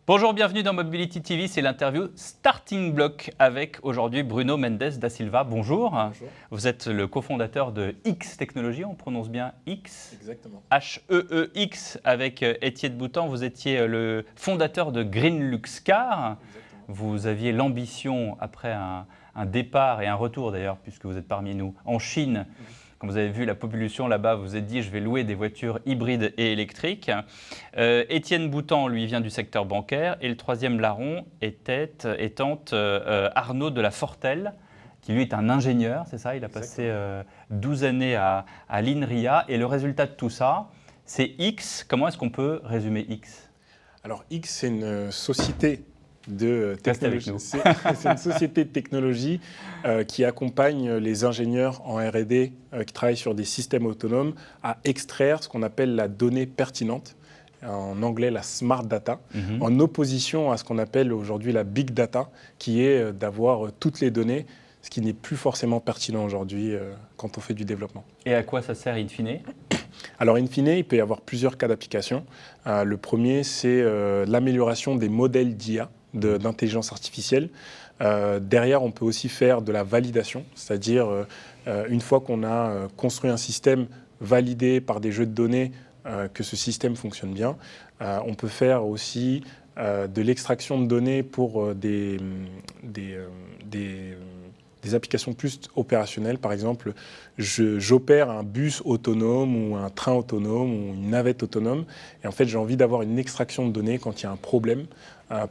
Bonjour, bienvenue dans Mobility TV, c'est l'interview Starting Block avec aujourd'hui Bruno Mendes da Silva. Bonjour. Bonjour. Vous êtes le cofondateur de X Technologies, on prononce bien X. Exactement. H-E-E-X avec Étienne Boutan. Vous étiez le fondateur de Greenlux Car. Exactement. Vous aviez l'ambition, après un départ et un retour d'ailleurs, puisque vous êtes parmi nous, en Chine. Quand vous avez vu la pollution là-bas, vous vous êtes dit je vais louer des voitures hybrides et électriques. Étienne Boutan, lui, vient du secteur bancaire. Et le troisième larron étant Arnaud de la Fortelle, qui lui est un ingénieur, c'est ça? Il a passé 12 années à l'INRIA. Et le résultat de tout ça, c'est X. Comment est-ce qu'on peut résumer X? Alors X, c'est une société de Restez avec technologie. nous. C'est une société de technologie qui accompagne les ingénieurs en R&D qui travaillent sur des systèmes autonomes à extraire ce qu'on appelle la donnée pertinente, en anglais la smart data, en opposition à ce qu'on appelle aujourd'hui la big data, qui est d'avoir toutes les données, ce qui n'est plus forcément pertinent aujourd'hui quand on fait du développement. Et à quoi ça sert in fine? Alors, in fine, il peut y avoir plusieurs cas d'application. Le premier, c'est l'amélioration des modèles d'IA, d'intelligence artificielle. Derrière, on peut aussi faire de la validation, c'est-à-dire une fois qu'on a construit un système validé par des jeux de données, que ce système fonctionne bien. On peut faire aussi de l'extraction de données pour des applications plus opérationnelles. Par exemple, j'opère un bus autonome ou un train autonome ou une navette autonome. Et en fait, j'ai envie d'avoir une extraction de données quand il y a un problème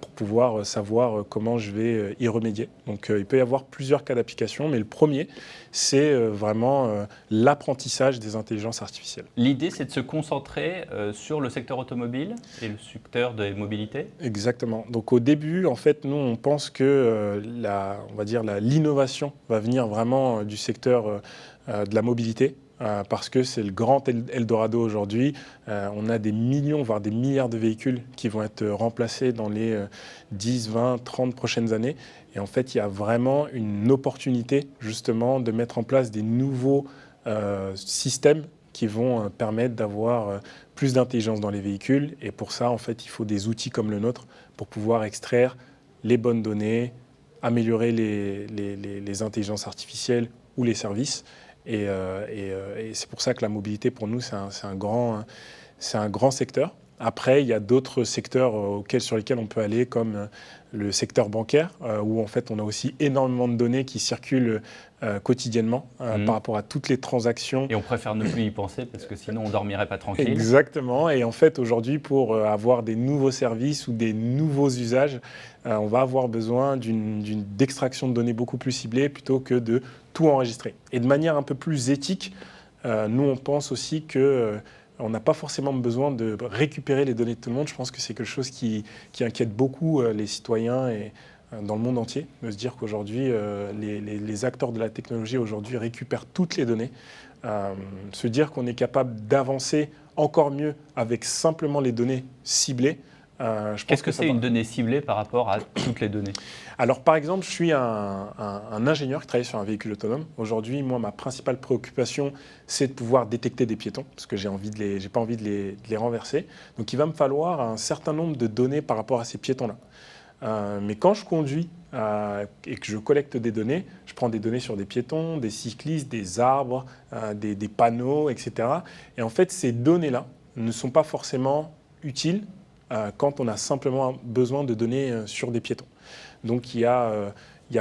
pour pouvoir savoir comment je vais y remédier. Donc, il peut y avoir plusieurs cas d'application, mais le premier, c'est vraiment l'apprentissage des intelligences artificielles. L'idée, c'est de se concentrer sur le secteur automobile et le secteur des mobilités. Exactement. Donc au début, en fait, nous, on pense que l'innovation va venir vraiment du secteur de la mobilité. Parce que c'est le grand Eldorado aujourd'hui. On a des millions, voire des milliards de véhicules qui vont être remplacés dans les 10, 20, 30 prochaines années. Et en fait, il y a vraiment une opportunité justement de mettre en place des nouveaux systèmes qui vont permettre d'avoir plus d'intelligence dans les véhicules. Et pour ça, en fait, il faut des outils comme le nôtre pour pouvoir extraire les bonnes données, améliorer les intelligences artificielles ou les services. Et c'est pour ça que la mobilité, pour nous, c'est un grand secteur. Après, il y a d'autres secteurs sur lesquels on peut aller, comme le secteur bancaire, où en fait, on a aussi énormément de données qui circulent quotidiennement par rapport à toutes les transactions. Et on préfère ne plus y penser parce que sinon, on ne dormirait pas tranquille. Exactement. Et en fait, aujourd'hui, pour avoir des nouveaux services ou des nouveaux usages, on va avoir besoin d'extraction de données beaucoup plus ciblée plutôt que de tout enregistrer. Et de manière un peu plus éthique, nous, on pense aussi que on n'a pas forcément besoin de récupérer les données de tout le monde. Je pense que c'est quelque chose qui inquiète beaucoup les citoyens et dans le monde entier, de se dire qu'aujourd'hui, les acteurs de la technologie aujourd'hui récupèrent toutes les données. Se dire qu'on est capable d'avancer encore mieux avec simplement les données ciblées. Qu'est-ce que c'est une donnée ciblée par rapport à toutes les données? Alors, par exemple, je suis un ingénieur qui travaille sur un véhicule autonome. Aujourd'hui, moi, ma principale préoccupation, c'est de pouvoir détecter des piétons, parce que j'ai pas envie de les renverser. Donc, il va me falloir un certain nombre de données par rapport à ces piétons-là. Mais quand je conduis et que je collecte des données, je prends des données sur des piétons, des cyclistes, des arbres, des panneaux, etc. Et en fait, ces données-là ne sont pas forcément utiles quand on a simplement besoin de données sur des piétons. Donc il y a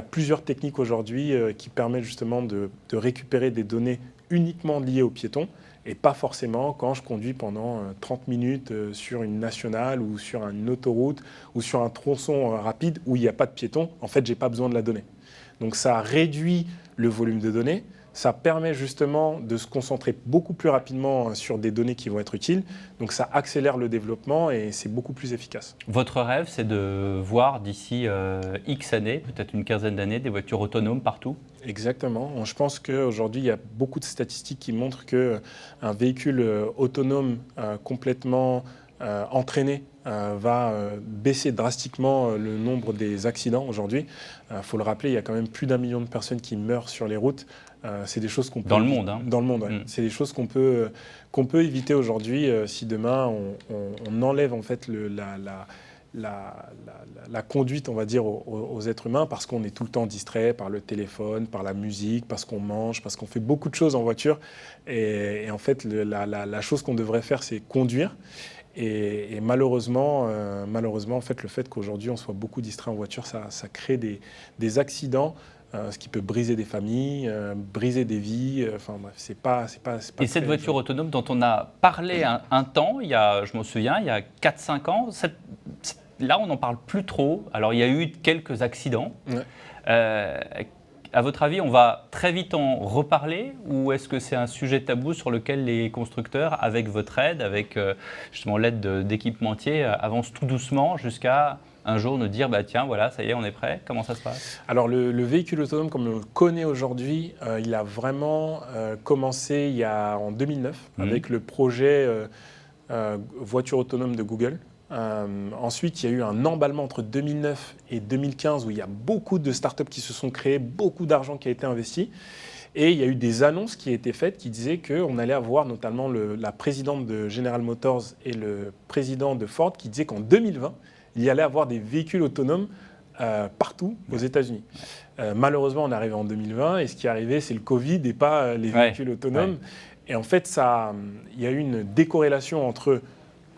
plusieurs techniques aujourd'hui qui permettent justement de récupérer des données uniquement liées aux piétons et pas forcément quand je conduis pendant 30 minutes sur une nationale ou sur une autoroute ou sur un tronçon rapide où il n'y a pas de piétons. En fait, je n'ai pas besoin de la donnée. Donc ça réduit le volume de données. Ça permet justement de se concentrer beaucoup plus rapidement sur des données qui vont être utiles. Donc ça accélère le développement et c'est beaucoup plus efficace. Votre rêve, c'est de voir d'ici X années, peut-être une quinzaine d'années, des voitures autonomes partout? Exactement. Je pense qu'aujourd'hui, il y a beaucoup de statistiques qui montrent qu'un véhicule autonome complètement entraîné va baisser drastiquement le nombre des accidents aujourd'hui. Il faut le rappeler, il y a quand même plus d'1 million de personnes qui meurent sur les routes. C'est des choses qu'on peut... Dans le monde, hein. Dans le monde, ouais. C'est des choses qu'on peut éviter aujourd'hui si demain on enlève en fait la conduite, on va dire, aux êtres humains, parce qu'on est tout le temps distrait par le téléphone, par la musique, parce qu'on mange, parce qu'on fait beaucoup de choses en voiture. Et en fait, la chose qu'on devrait faire, c'est conduire. Et malheureusement, en fait, le fait qu'aujourd'hui on soit beaucoup distrait en voiture, ça crée des accidents, ce qui peut briser des familles, briser des vies. Enfin bref, c'est pas Et cette voiture autonome dont on a parlé un temps, je m'en souviens, il y a 4-5 ans, là on n'en parle plus trop. Alors il y a eu quelques accidents. Ouais. À votre avis, on va très vite en reparler ou est-ce que c'est un sujet tabou sur lequel les constructeurs, avec votre aide, avec justement l'aide d'équipementiers, avancent tout doucement jusqu'à un jour nous dire bah, tiens, voilà, ça y est, on est prêt? Comment ça se passe? Alors le véhicule autonome, comme on le connaît aujourd'hui, il a vraiment commencé en 2009 avec le projet voiture autonome de Google. Ensuite, il y a eu un emballement entre 2009 et 2015 où il y a beaucoup de startups qui se sont créées, beaucoup d'argent qui a été investi. Et il y a eu des annonces qui ont été faites qui disaient qu'on allait avoir notamment la présidente de General Motors et le président de Ford qui disaient qu'en 2020, il y allait avoir des véhicules autonomes partout aux États-Unis. Malheureusement, on est arrivé en 2020 et ce qui est arrivé, c'est le Covid et pas les véhicules autonomes. Ouais. Et en fait, il y a eu une décorrélation entre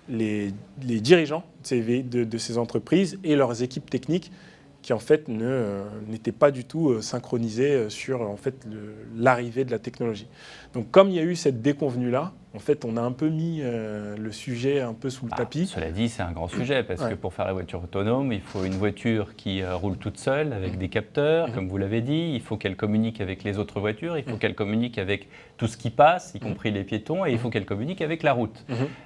les dirigeants de ces entreprises et leurs équipes techniques qui en fait n'étaient pas du tout synchronisées sur en fait, l'arrivée de la technologie. Donc comme il y a eu cette déconvenue-là, en fait on a un peu mis le sujet un peu sous le tapis. Cela dit, c'est un grand sujet parce que pour faire la voiture autonome, il faut une voiture qui roule toute seule avec des capteurs, comme vous l'avez dit, il faut qu'elle communique avec les autres voitures, il faut qu'elle communique avec tout ce qui passe, y compris les piétons, et il faut qu'elle communique avec la route.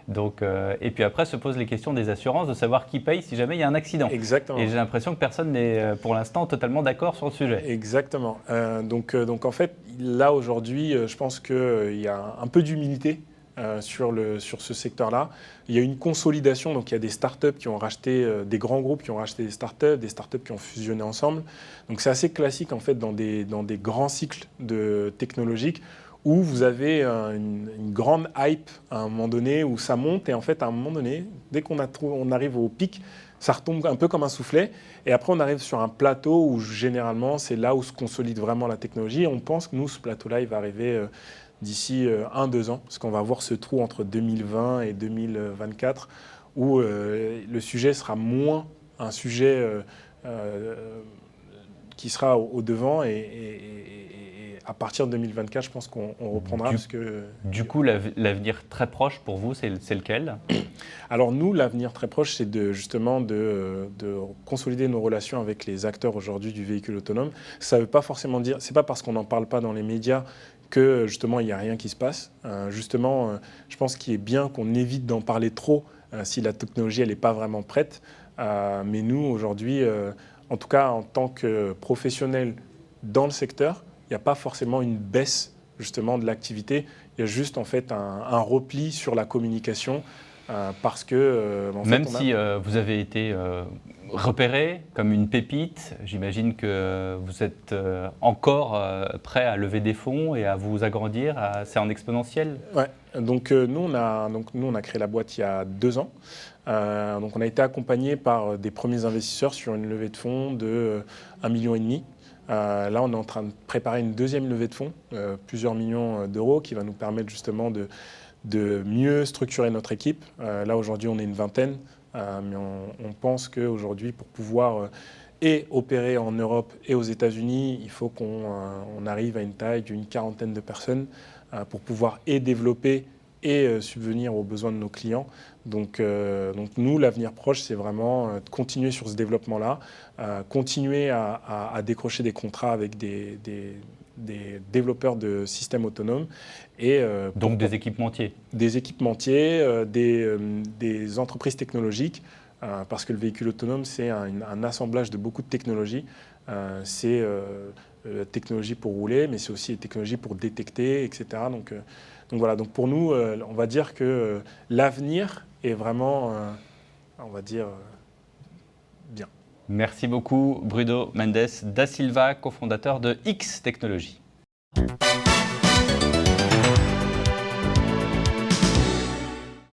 Donc, et puis après se posent les questions des assurances, de savoir qui paye si jamais il y a un accident. Exactement. Et j'ai l'impression que personne n'est pour l'instant totalement d'accord sur le sujet. Exactement. Donc en fait, là aujourd'hui, je pense qu'il y a un peu d'humilité sur ce secteur-là. Il y a une consolidation, donc il y a des startups qui ont racheté, des grands groupes qui ont racheté des startups qui ont fusionné ensemble. Donc c'est assez classique en fait dans des grands cycles technologiques où vous avez une grande hype à un moment donné où ça monte et en fait à un moment donné, dès qu'on arrive au pic, ça retombe un peu comme un soufflet et après on arrive sur un plateau où généralement c'est là où se consolide vraiment la technologie et on pense que nous ce plateau-là il va arriver d'ici 1-2 ans, parce qu'on va avoir ce trou entre 2020 et 2024 où le sujet sera moins un sujet qui sera au devant et à partir de 2024, je pense qu'on reprendra. Du coup, l'avenir très proche pour vous, c'est lequel? Alors nous, l'avenir très proche, c'est justement de consolider nos relations avec les acteurs aujourd'hui du véhicule autonome. Ça ne veut pas forcément dire, c'est pas parce qu'on n'en parle pas dans les médias que justement il n'y a rien qui se passe. Je pense qu'il est bien qu'on évite d'en parler trop si la technologie elle n'est pas vraiment prête. Mais nous aujourd'hui, en tout cas en tant que professionnels dans le secteur, il n'y a pas forcément une baisse justement de l'activité. Il y a juste en fait un repli sur la communication parce que même si vous avez été repéré comme une pépite, j'imagine que vous êtes encore prêt à lever des fonds et à vous agrandir. C'est en exponentiel. Ouais. Donc nous on a créé la boîte il y a 2 ans. Donc on a été accompagné par des premiers investisseurs sur une levée de fonds de 1,5 million. Là, on est en train de préparer une deuxième levée de fonds, plusieurs millions d'euros, qui va nous permettre justement de mieux structurer notre équipe. Là, aujourd'hui, on est une vingtaine, mais on pense qu'aujourd'hui, pour pouvoir opérer en Europe et aux États-Unis, il faut qu'on arrive à une taille d'une 40aine de personnes pour pouvoir développer et subvenir aux besoins de nos clients. Donc nous, l'avenir proche, c'est vraiment de continuer sur ce développement-là, continuer à décrocher des contrats avec des développeurs de systèmes autonomes. Donc des équipementiers. Des équipementiers, des entreprises technologiques, parce que le véhicule autonome, c'est un assemblage de beaucoup de technologies. C'est technologie pour rouler, mais c'est aussi technologie pour détecter, etc. Donc voilà, donc pour nous, on va dire que l'avenir est vraiment, on va dire, bien. Merci beaucoup Bruno Mendes da Silva, cofondateur de X Technologies.